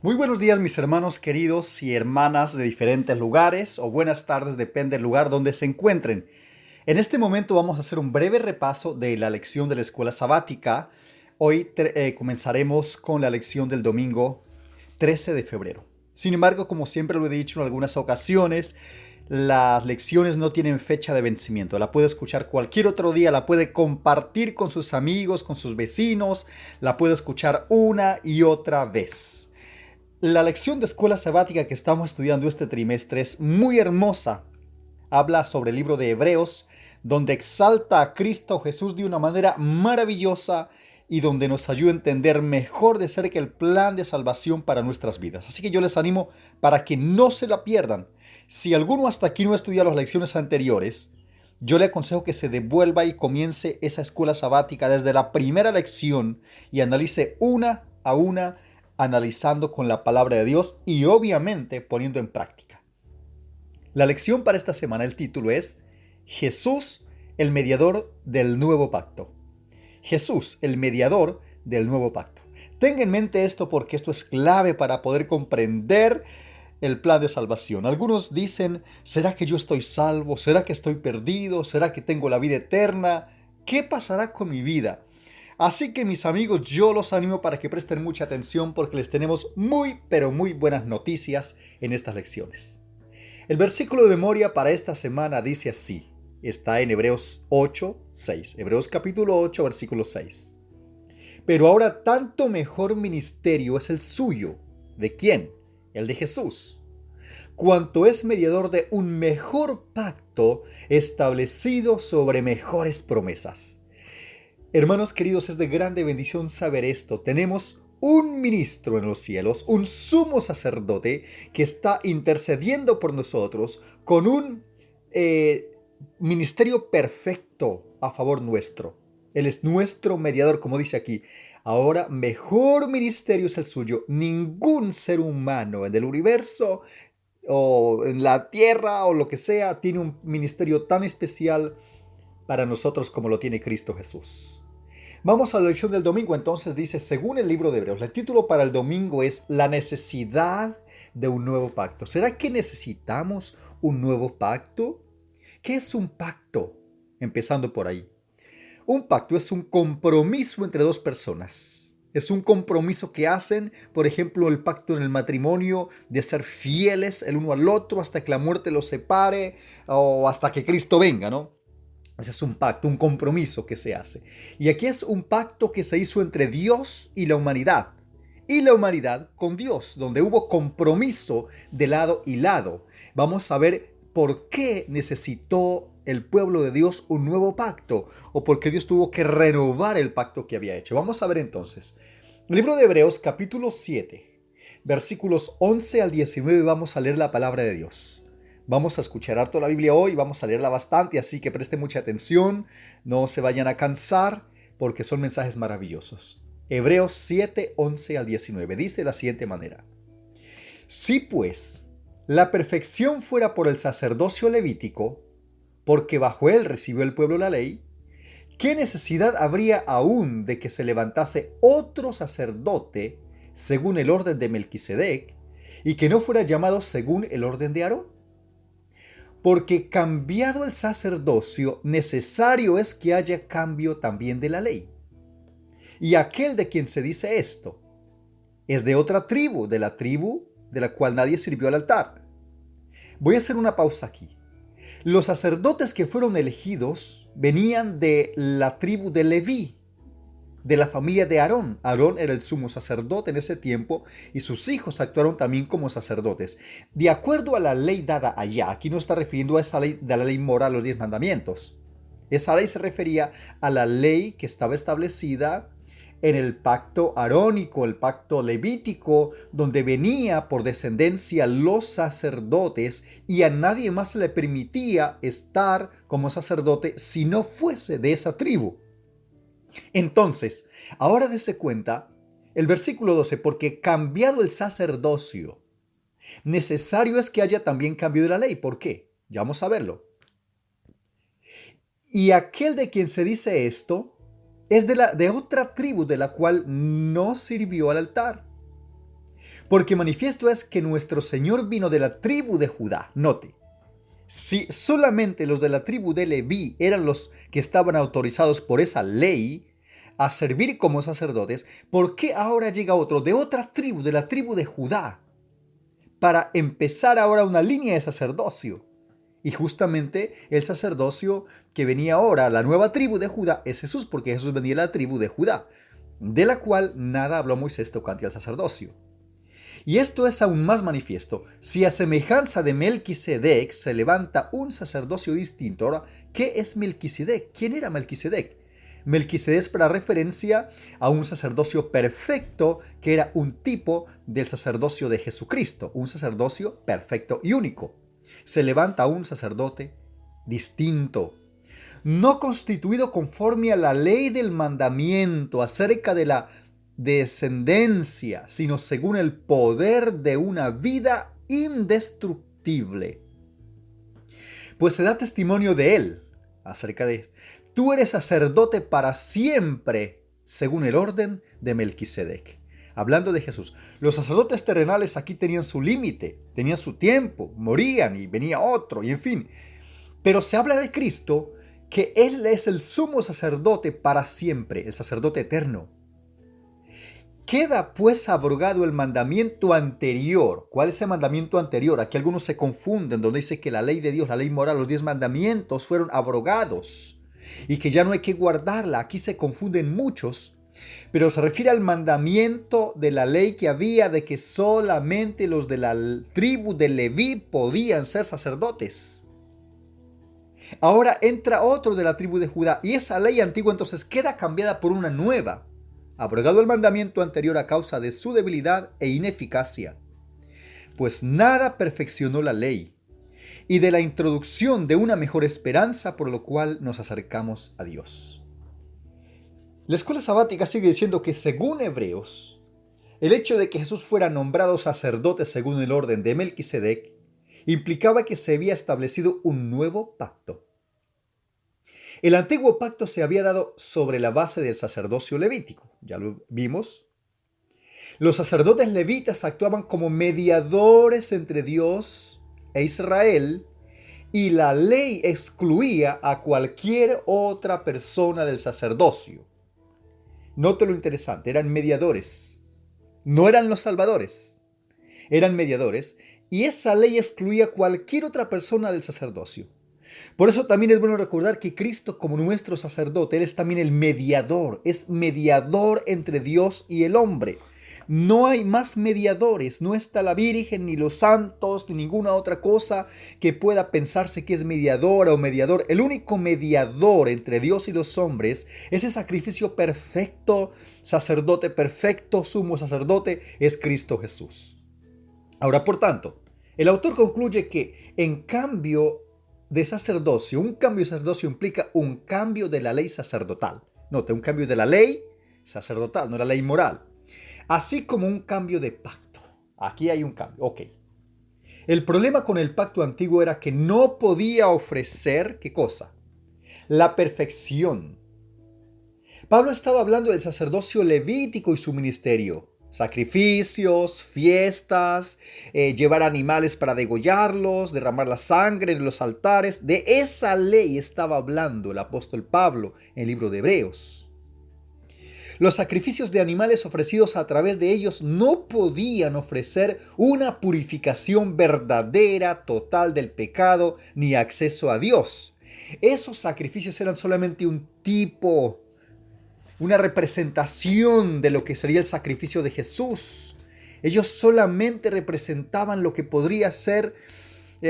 Muy buenos días mis hermanos queridos y hermanas de diferentes lugares o buenas tardes, depende del lugar donde se encuentren. En este momento vamos a hacer un breve repaso de la lección de la escuela sabática. Hoy comenzaremos con la lección del domingo 13 de febrero. Sin embargo, como siempre lo he dicho en algunas ocasiones, las lecciones no tienen fecha de vencimiento. La puede escuchar cualquier otro día, la puede compartir con sus amigos, con sus vecinos, la puede escuchar una y otra vez. La lección de escuela sabática que estamos estudiando este trimestre es muy hermosa. Habla sobre el libro de Hebreos, donde exalta a Cristo Jesús de una manera maravillosa y donde nos ayuda a entender mejor de cerca el plan de salvación para nuestras vidas. Así que yo les animo para que no se la pierdan. Si alguno hasta aquí no estudia las lecciones anteriores, yo le aconsejo que se devuelva y comience esa escuela sabática desde la primera lección y analice una a una, analizando con la palabra de Dios y obviamente poniendo en práctica. La lección para esta semana, el título es Jesús, el mediador del nuevo pacto. Jesús, el mediador del nuevo pacto. Tenga en mente esto porque esto es clave para poder comprender el plan de salvación. Algunos dicen, ¿será que yo estoy salvo? ¿Será que estoy perdido? ¿Será que tengo la vida eterna? ¿Qué pasará con mi vida? Así que mis amigos, yo los animo para que presten mucha atención porque les tenemos muy, pero muy buenas noticias en estas lecciones. El versículo de memoria para esta semana dice así. Está en Hebreos 8, 6. Hebreos capítulo 8, versículo 6. Pero ahora tanto mejor ministerio es el suyo. ¿De quién? El de Jesús. Cuanto es mediador de un mejor pacto establecido sobre mejores promesas. Hermanos queridos, es de grande bendición saber esto. Tenemos un ministro en los cielos, un sumo sacerdote que está intercediendo por nosotros con un ministerio perfecto a favor nuestro. Él es nuestro mediador, como dice aquí. Ahora, mejor ministerio es el suyo. Ningún ser humano en el universo o en la tierra o lo que sea tiene un ministerio tan especial para nosotros como lo tiene Cristo Jesús. Vamos a la lección del domingo, entonces dice, según el libro de Hebreos, el título para el domingo es La necesidad de un nuevo pacto. ¿Será que necesitamos un nuevo pacto? ¿Qué es un pacto? Empezando por ahí. Un pacto es un compromiso entre dos personas. Es un compromiso que hacen, por ejemplo, el pacto en el matrimonio, de ser fieles el uno al otro hasta que la muerte los separe o hasta que Cristo venga, ¿no? Ese es un pacto, un compromiso que se hace. Y aquí es un pacto que se hizo entre Dios y la humanidad. Y la humanidad con Dios, donde hubo compromiso de lado y lado. Vamos a ver por qué necesitó el pueblo de Dios un nuevo pacto o por qué Dios tuvo que renovar el pacto que había hecho. Vamos a ver entonces. El libro de Hebreos capítulo 7, versículos 11 al 19 vamos a leer la palabra de Dios. Vamos a escuchar harto la Biblia hoy, vamos a leerla bastante, así que presten mucha atención, no se vayan a cansar, porque son mensajes maravillosos. Hebreos 7, 11 al 19 dice de la siguiente manera. Si pues la perfección fuera por el sacerdocio levítico, porque bajo él recibió el pueblo la ley, ¿qué necesidad habría aún de que se levantase otro sacerdote según el orden de Melquisedec y que no fuera llamado según el orden de Aarón? Porque cambiado el sacerdocio, necesario es que haya cambio también de la ley. Y aquel de quien se dice esto es de otra tribu, de la tribu de la cual nadie sirvió al altar. Voy a hacer una pausa aquí. Los sacerdotes que fueron elegidos venían de la tribu de Leví, de la familia de Aarón. Aarón era el sumo sacerdote en ese tiempo y sus hijos actuaron también como sacerdotes. De acuerdo a la ley dada allá, aquí no está refiriendo a esa ley de la ley moral, los 10 mandamientos. Esa ley se refería a la ley que estaba establecida en el pacto arónico, el pacto levítico, donde venía por descendencia los sacerdotes y a nadie más se le permitía estar como sacerdote si no fuese de esa tribu. Entonces, ahora dése cuenta, el versículo 12, porque cambiado el sacerdocio, necesario es que haya también cambio de la ley. ¿Por qué? Ya vamos a verlo. Y aquel de quien se dice esto es de otra tribu de la cual no sirvió al altar. Porque manifiesto es que nuestro Señor vino de la tribu de Judá. Note, si solamente los de la tribu de Leví eran los que estaban autorizados por esa ley a servir como sacerdotes, ¿por qué ahora llega otro de otra tribu, de la tribu de Judá, para empezar ahora una línea de sacerdocio? Y justamente el sacerdocio que venía ahora, la nueva tribu de Judá, es Jesús, porque Jesús venía de la tribu de Judá, de la cual nada habló Moisés tocante al sacerdocio. Y esto es aún más manifiesto si a semejanza de Melquisedec se levanta un sacerdocio distinto. Ahora, ¿qué es Melquisedec? ¿Quién era Melquisedec? Melquisedec es para referencia a un sacerdocio perfecto que era un tipo del sacerdocio de Jesucristo, un sacerdocio perfecto y único. Se levanta un sacerdote distinto, no constituido conforme a la ley del mandamiento acerca de la descendencia, sino según el poder de una vida indestructible. Pues se da testimonio de él, acerca de esto. Tú eres sacerdote para siempre, según el orden de Melquisedec. Hablando de Jesús, los sacerdotes terrenales aquí tenían su límite, tenían su tiempo, morían y venía otro, y en fin. Pero se habla de Cristo, que Él es el sumo sacerdote para siempre, el sacerdote eterno. Queda pues abrogado el mandamiento anterior. ¿Cuál es el mandamiento anterior? Aquí algunos se confunden, donde dice que la ley de Dios, la ley moral, los 10 mandamientos fueron abrogados y que ya no hay que guardarla. Aquí se confunden muchos, pero se refiere al mandamiento de la ley que había de que solamente los de la tribu de Leví podían ser sacerdotes. Ahora entra otro de la tribu de Judá y esa ley antigua entonces queda cambiada por una nueva. Abrogado el mandamiento anterior a causa de su debilidad e ineficacia, pues nada perfeccionó la ley, y de la introducción de una mejor esperanza por lo cual nos acercamos a Dios. La escuela sabática sigue diciendo que según Hebreos, el hecho de que Jesús fuera nombrado sacerdote según el orden de Melquisedec implicaba que se había establecido un nuevo pacto. El antiguo pacto se había dado sobre la base del sacerdocio levítico, ya lo vimos. Los sacerdotes levitas actuaban como mediadores entre Dios e Israel y la ley excluía a cualquier otra persona del sacerdocio. Note lo interesante, eran mediadores, no eran los salvadores, eran mediadores y esa ley excluía a cualquier otra persona del sacerdocio. Por eso también es bueno recordar que Cristo como nuestro sacerdote, Él es también el mediador, es mediador entre Dios y el hombre. No hay más mediadores, no está la Virgen, ni los santos, ni ninguna otra cosa que pueda pensarse que es mediadora o mediador. El único mediador entre Dios y los hombres, ese sacrificio perfecto, sacerdote perfecto, sumo sacerdote, es Cristo Jesús. Ahora, por tanto, el autor concluye que en cambio de sacerdocio, un cambio de sacerdocio implica un cambio de la ley sacerdotal. Note, un cambio de la ley sacerdotal, no la ley moral. Así como un cambio de pacto. Aquí hay un cambio, ok. El problema con el pacto antiguo era que no podía ofrecer, ¿qué cosa? La perfección. Pablo estaba hablando del sacerdocio levítico y su ministerio. Sacrificios, fiestas, llevar animales para degollarlos, derramar la sangre en los altares. De esa ley estaba hablando el apóstol Pablo en el libro de Hebreos. Los sacrificios de animales ofrecidos a través de ellos no podían ofrecer una purificación verdadera, total del pecado, ni acceso a Dios. Esos sacrificios eran solamente un tipo, una representación de lo que sería el sacrificio de Jesús. Ellos solamente representaban lo que podría ser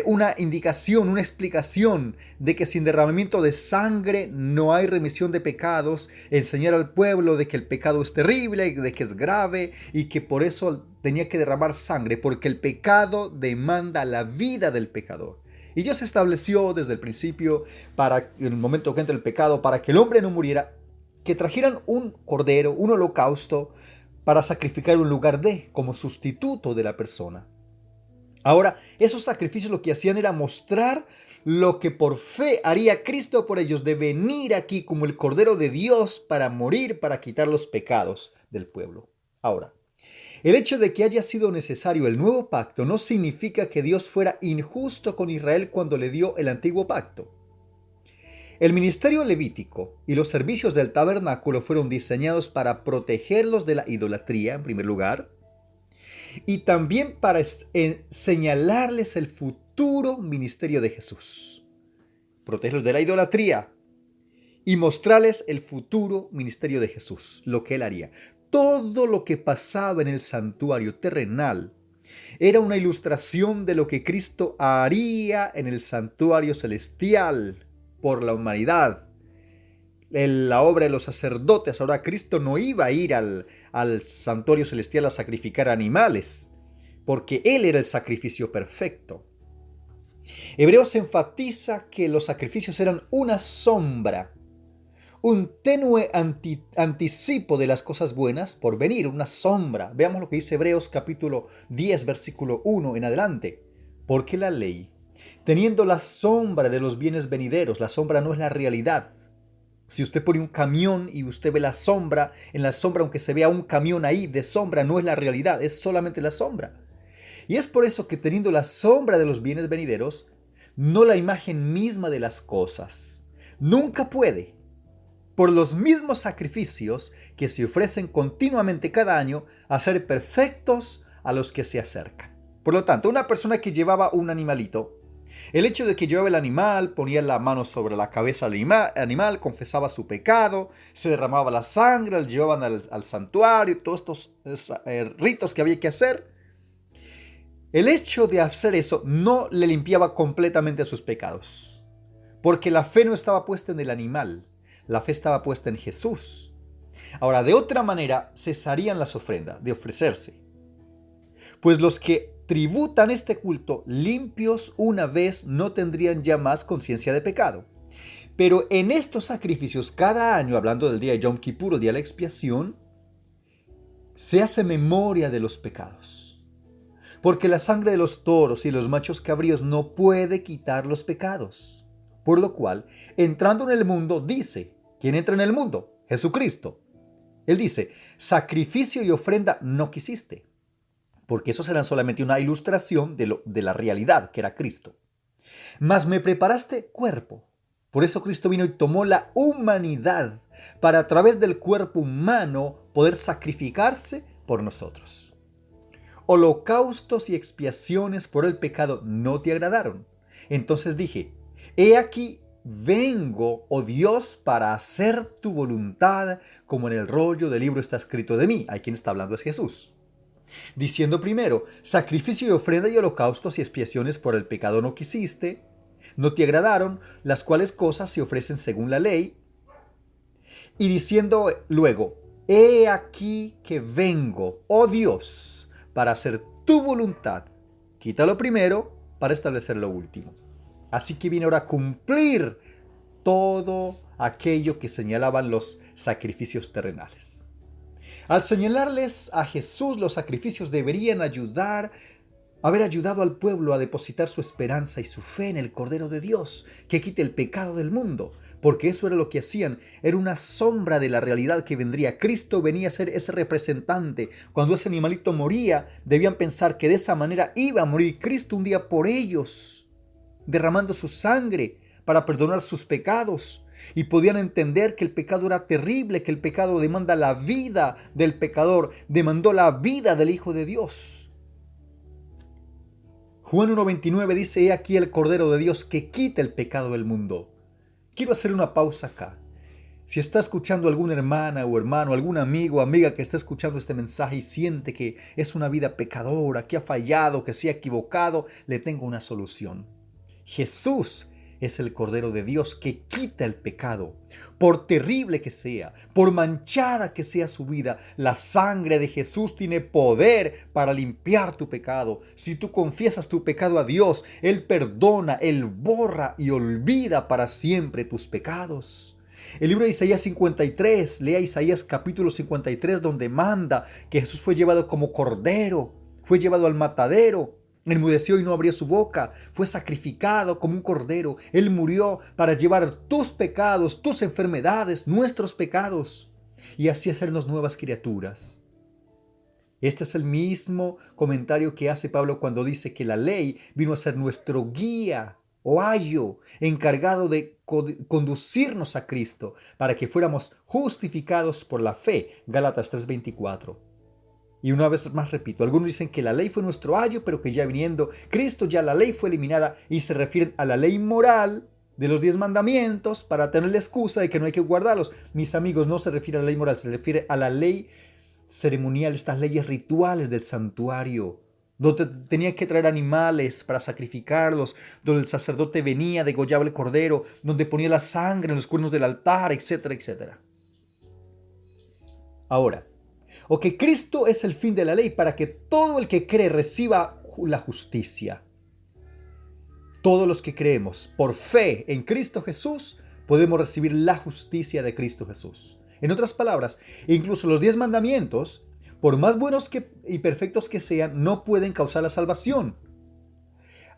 una indicación, una explicación de que sin derramamiento de sangre no hay remisión de pecados, enseñar al pueblo de que el pecado es terrible, de que es grave y que por eso tenía que derramar sangre, porque el pecado demanda la vida del pecador. Y Dios estableció desde el principio, para en el momento que entra el pecado, para que el hombre no muriera, que trajeran un cordero, un holocausto, para sacrificar un lugar como sustituto de la persona. Ahora, esos sacrificios lo que hacían era mostrar lo que por fe haría Cristo por ellos, de venir aquí como el Cordero de Dios para morir, para quitar los pecados del pueblo. Ahora, El hecho de que haya sido necesario el nuevo pacto no significa que Dios fuera injusto con Israel cuando le dio el antiguo pacto. El ministerio levítico y los servicios del tabernáculo fueron diseñados para protegerlos de la idolatría, en primer lugar, y también para señalarles el futuro ministerio de Jesús. Protegerlos de la idolatría y mostrarles el futuro ministerio de Jesús, lo que él haría. Todo lo que pasaba en el santuario terrenal era una ilustración de lo que Cristo haría en el santuario celestial por la humanidad. En la obra de los sacerdotes, ahora Cristo no iba a ir al santuario celestial a sacrificar animales, porque Él era el sacrificio perfecto. Hebreos enfatiza que los sacrificios eran una sombra, un tenue anticipo de las cosas buenas por venir, una sombra. Veamos lo que dice Hebreos capítulo 10, versículo 1 en adelante. Porque la ley, teniendo la sombra de los bienes venideros, la sombra no es la realidad. Si usted pone un camión y usted ve la sombra, en la sombra, aunque se vea un camión ahí de sombra, no es la realidad, es solamente la sombra. Y es por eso que teniendo la sombra de los bienes venideros, no la imagen misma de las cosas, nunca puede, por los mismos sacrificios que se ofrecen continuamente cada año, hacer perfectos a los que se acercan. Por lo tanto, una persona que llevaba un animalito, el hecho de que llevaba el animal, ponía la mano sobre la cabeza del animal, confesaba su pecado, se derramaba la sangre, lo llevaban al santuario, todos estos ritos que había que hacer. El hecho de hacer eso no le limpiaba completamente sus pecados, porque la fe no estaba puesta en el animal, la fe estaba puesta en Jesús. Ahora, de otra manera, cesarían las ofrendas de ofrecerse, pues los que tributan este culto limpios una vez no tendrían ya más conciencia de pecado. Pero en estos sacrificios cada año, hablando del día de Yom Kippur, el día de la expiación, se hace memoria de los pecados. Porque la sangre de los toros y los machos cabríos no puede quitar los pecados. Por lo cual, entrando en el mundo, dice, ¿quién entra en el mundo? Jesucristo. Él dice, sacrificio y ofrenda no quisiste, porque esos eran solamente una ilustración de la realidad que era Cristo. Mas me preparaste cuerpo. Por eso Cristo vino y tomó la humanidad para a través del cuerpo humano poder sacrificarse por nosotros. Holocaustos y expiaciones por el pecado no te agradaron. Entonces dije, he aquí vengo, oh Dios, para hacer tu voluntad, como en el rollo del libro está escrito de mí. Ahí quien está hablando es Jesús. Diciendo primero, sacrificio y ofrenda y holocaustos y expiaciones por el pecado no quisiste, no te agradaron, las cuales cosas se ofrecen según la ley. Y diciendo luego, he aquí que vengo, oh Dios, para hacer tu voluntad. Quita lo primero para establecer lo último. Así que viene ahora a cumplir todo aquello que señalaban los sacrificios terrenales. Al señalarles a Jesús, los sacrificios deberían haber ayudado al pueblo a depositar su esperanza y su fe en el Cordero de Dios, que quite el pecado del mundo, porque eso era lo que hacían, era una sombra de la realidad que vendría. Cristo venía a ser ese representante. Cuando ese animalito moría, debían pensar que de esa manera iba a morir Cristo un día por ellos, derramando su sangre para perdonar sus pecados. Y podían entender que el pecado era terrible, que el pecado demanda la vida del pecador, demandó la vida del Hijo de Dios. Juan 1:29 dice, he aquí el Cordero de Dios que quita el pecado del mundo. Quiero hacer una pausa acá. Si está escuchando alguna hermana o hermano, algún amigo o amiga que está escuchando este mensaje y siente que es una vida pecadora, que ha fallado, que se ha equivocado, le tengo una solución. Jesús es el Cordero de Dios que quita el pecado. Por terrible que sea, por manchada que sea su vida, la sangre de Jesús tiene poder para limpiar tu pecado. Si tú confiesas tu pecado a Dios, Él perdona, Él borra y olvida para siempre tus pecados. El libro de Isaías 53, lea Isaías capítulo 53, donde manda que Jesús fue llevado como cordero, fue llevado al matadero. Enmudeció y no abrió su boca, fue sacrificado como un cordero. Él murió para llevar tus pecados, tus enfermedades, nuestros pecados, y así hacernos nuevas criaturas. Este es el mismo comentario que hace Pablo cuando dice que la ley vino a ser nuestro guía o ayo encargado de conducirnos a Cristo para que fuéramos justificados por la fe. Gálatas 3:24. Y una vez más repito, algunos dicen que la ley fue nuestro ayo, pero que ya viniendo Cristo ya la ley fue eliminada y se refieren a la ley moral de los 10 mandamientos para tener la excusa de que no hay que guardarlos. Mis amigos, no se refiere a la ley moral, se refiere a la ley ceremonial, estas leyes rituales del santuario, donde tenían que traer animales para sacrificarlos, donde el sacerdote venía, degollaba el cordero, donde ponía la sangre en los cuernos del altar, etcétera, etcétera. Ahora, Cristo es el fin de la ley para que todo el que cree reciba la justicia. Todos los que creemos por fe en Cristo Jesús podemos recibir la justicia de Cristo Jesús. En otras palabras, incluso los 10 mandamientos, por más buenos y perfectos que sean, no pueden causar la salvación.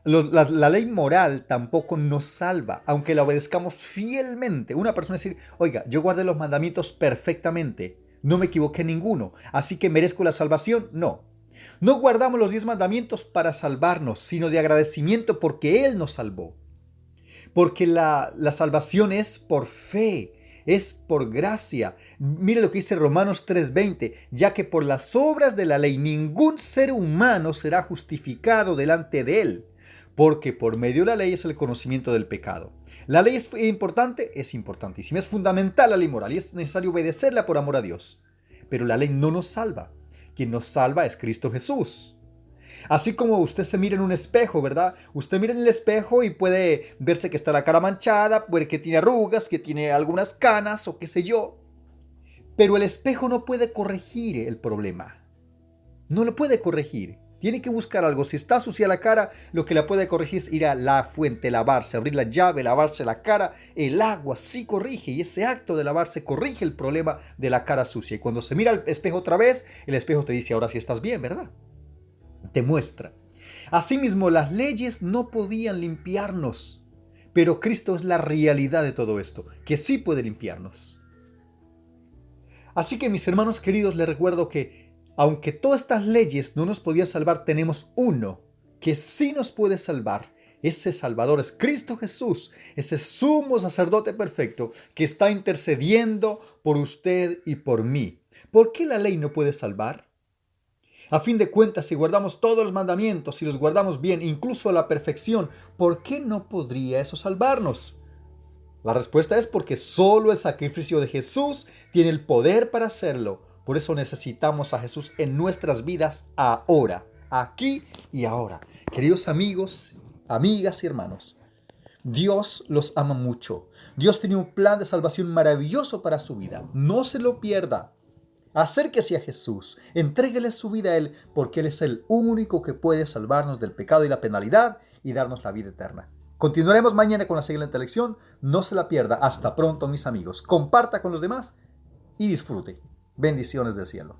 La ley moral tampoco nos salva, aunque la obedezcamos fielmente. Una persona decir, oiga, yo guardé los mandamientos perfectamente, no me equivoqué en ninguno, así que merezco la salvación. No. No guardamos los 10 mandamientos para salvarnos, sino de agradecimiento porque Él nos salvó. Porque la salvación es por fe, es por gracia. Mire lo que dice Romanos 3:20, ya que por las obras de la ley ningún ser humano será justificado delante de Él, porque por medio de la ley es el conocimiento del pecado. ¿La ley es importante? Es importantísima. Es fundamental la ley moral y es necesario obedecerla por amor a Dios. Pero la ley no nos salva. Quien nos salva es Cristo Jesús. Así como usted se mira en un espejo, ¿verdad? Usted mira en el espejo y puede verse que está la cara manchada, puede que tiene arrugas, que tiene algunas canas o qué sé yo. Pero el espejo no puede corregir el problema. No lo puede corregir. Tiene que buscar algo. Si está sucia la cara, lo que la puede corregir es ir a la fuente, lavarse, abrir la llave, lavarse la cara. El agua sí corrige y ese acto de lavarse corrige el problema de la cara sucia. Y cuando se mira al espejo otra vez, el espejo te dice, ahora sí estás bien, ¿verdad? Te muestra. Asimismo, las leyes no podían limpiarnos, pero Cristo es la realidad de todo esto, que sí puede limpiarnos. Así que, mis hermanos queridos, les recuerdo que aunque todas estas leyes no nos podían salvar, tenemos uno que sí nos puede salvar. Ese Salvador es Cristo Jesús, ese sumo sacerdote perfecto que está intercediendo por usted y por mí. ¿Por qué la ley no puede salvar? A fin de cuentas, si guardamos todos los mandamientos y los guardamos bien, incluso a la perfección, ¿por qué no podría eso salvarnos? La respuesta es porque solo el sacrificio de Jesús tiene el poder para hacerlo. Por eso necesitamos a Jesús en nuestras vidas ahora, aquí y ahora. Queridos amigos, amigas y hermanos, Dios los ama mucho. Dios tiene un plan de salvación maravilloso para su vida. No se lo pierda. Acérquese a Jesús, entréguele su vida a Él, porque Él es el único que puede salvarnos del pecado y la penalidad y darnos la vida eterna. Continuaremos mañana con la siguiente lección. No se la pierda. Hasta pronto, mis amigos. Comparta con los demás y disfrute. Bendiciones del cielo.